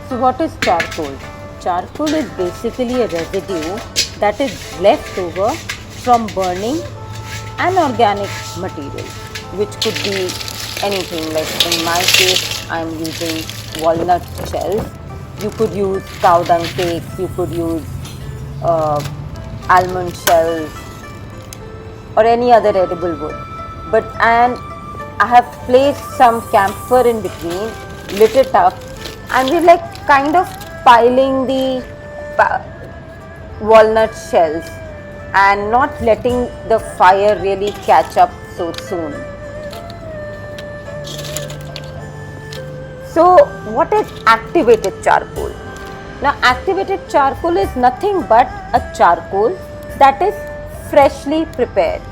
So what is charcoal? Charcoal is basically a residue that is left over from burning an organic material, which could be anything. Like in my case, I'm using walnut shells. You could use cow dung cakes, you could use almond shells or any other edible wood. And I have placed some camphor in between, lit it up, and we're like kind of piling the walnut shells and not letting the fire really catch up so soon. So what is activated charcoal? Now activated charcoal is nothing but a charcoal that is freshly prepared.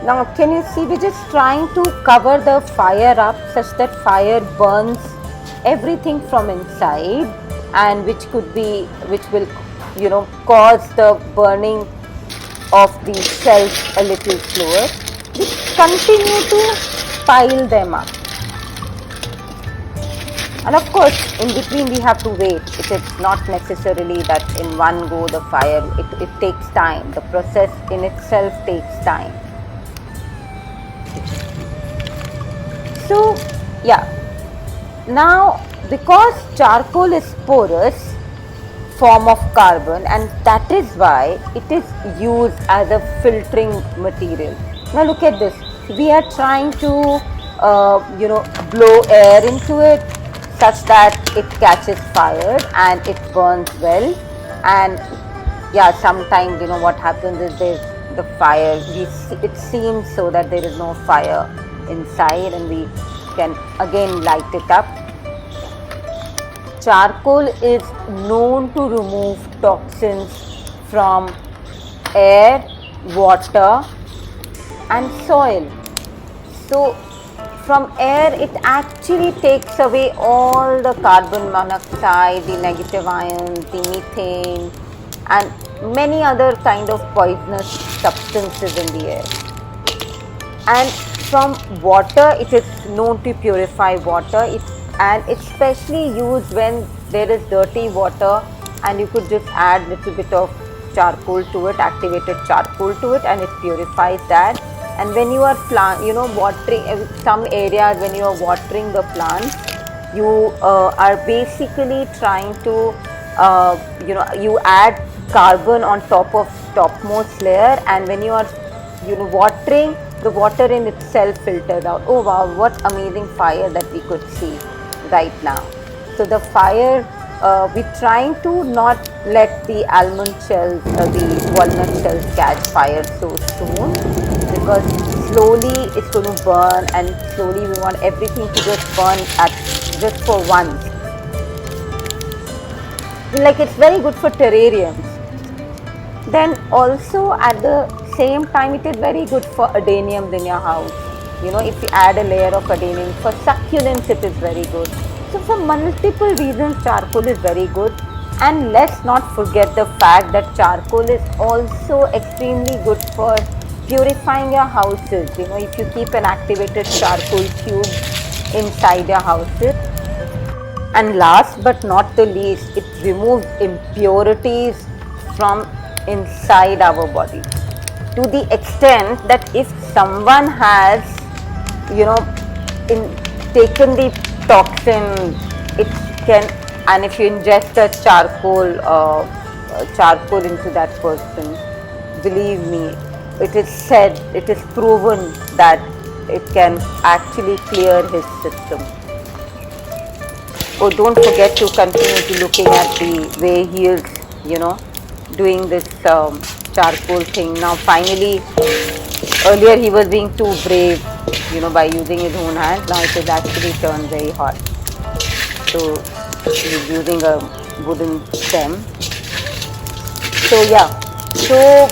Now can you see, we're just trying to cover the fire up such that fire burns everything from inside, and which will cause the burning of the shells a little slower. We continue to pile them up, and of course in between we have to wait. It is not necessarily that in one go the fire, it takes time. The process in itself takes time. So yeah, now because charcoal is porous form of carbon, and that is why it is used as a filtering material. Now look at this, we are trying to blow air into it such that it catches fire and it burns well. And yeah, sometimes what happens is there's the fire, it seems so that there is no fire inside, and we can again light it up. Charcoal is known to remove toxins from air, water and soil. So from air, it actually takes away all the carbon monoxide, the negative ions, the methane and many other kind of poisonous substances in the air. And from water, it is known to purify water, and especially used when there is dirty water, and you could just add little bit of charcoal to it, activated charcoal to it, and it purifies that. And when you are watering some areas, when you are watering the plants, you are basically trying to you add carbon on top of topmost layer, and when you are watering, the water in itself filters out. Oh wow, what amazing fire that we could see right now. So the fire, we're trying to not let the almond shells, the walnut shells catch fire so soon, because slowly it's going to burn, and slowly we want everything to just burn just for once. Like it's very good for terrariums. Then also at the same time, it is very good for adeniums in your house. If you add a layer of adenium, for succulents it is very good. So for multiple reasons, charcoal is very good. And let's not forget the fact that charcoal is also extremely good for purifying your houses. If you keep an activated charcoal tube inside your houses. And last but not the least, it removes impurities from inside our body, to the extent that if someone has taken the toxin, it can, and if you ingest a charcoal into that person, believe me, it is said, it is proven that it can actually clear his system. Oh, don't forget to continue to looking at the way he is doing this charcoal thing. Now finally, earlier he was being too brave by using his own hands. Now it is actually turned very hot. So he's using a wooden stem. So yeah, so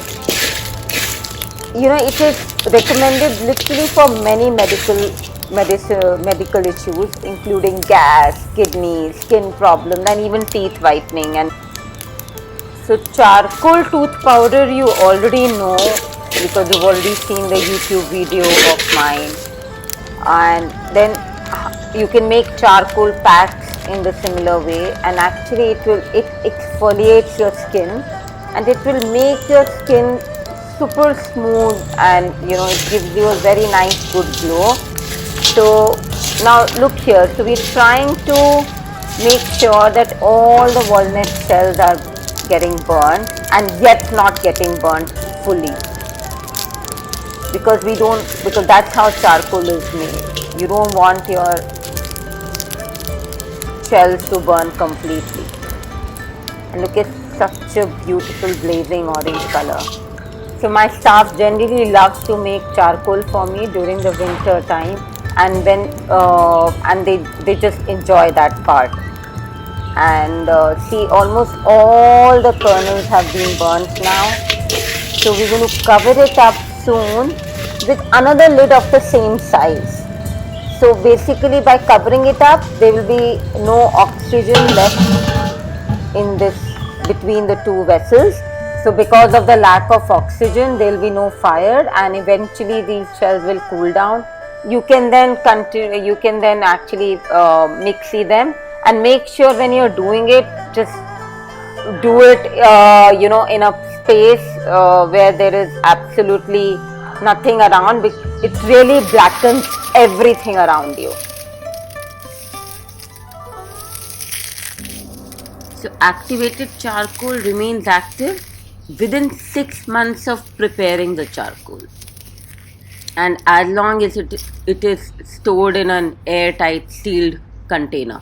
it is recommended literally for many medical issues, including gas, kidney, skin problems, and even teeth whitening. And so charcoal tooth powder you already know, because you've already seen the YouTube video of mine. And then you can make charcoal packs in the similar way, and actually it exfoliates your skin, and it will make your skin super smooth, and it gives you a very nice good glow. So now look here, so we're trying to make sure that all the walnut shells are getting burnt and yet not getting burnt fully, because that's how charcoal is made. You don't want your shells to burn completely. And look at such a beautiful blazing orange color. So my staff generally loves to make charcoal for me during the winter time, and they just enjoy that part. And see, almost all the kernels have been burnt now. So we're going to cover it up soon with another lid of the same size. So basically, by covering it up, there will be no oxygen left in this between the two vessels. So because of the lack of oxygen, there will be no fire, and eventually these shells will cool down. You can then continue. You can then actually mixy them, and make sure when you're doing it, just do it in a space where there is absolutely nothing around. It really blackens everything around you. So activated charcoal remains active within 6 months of preparing the charcoal, and as long as it is stored in an airtight sealed container.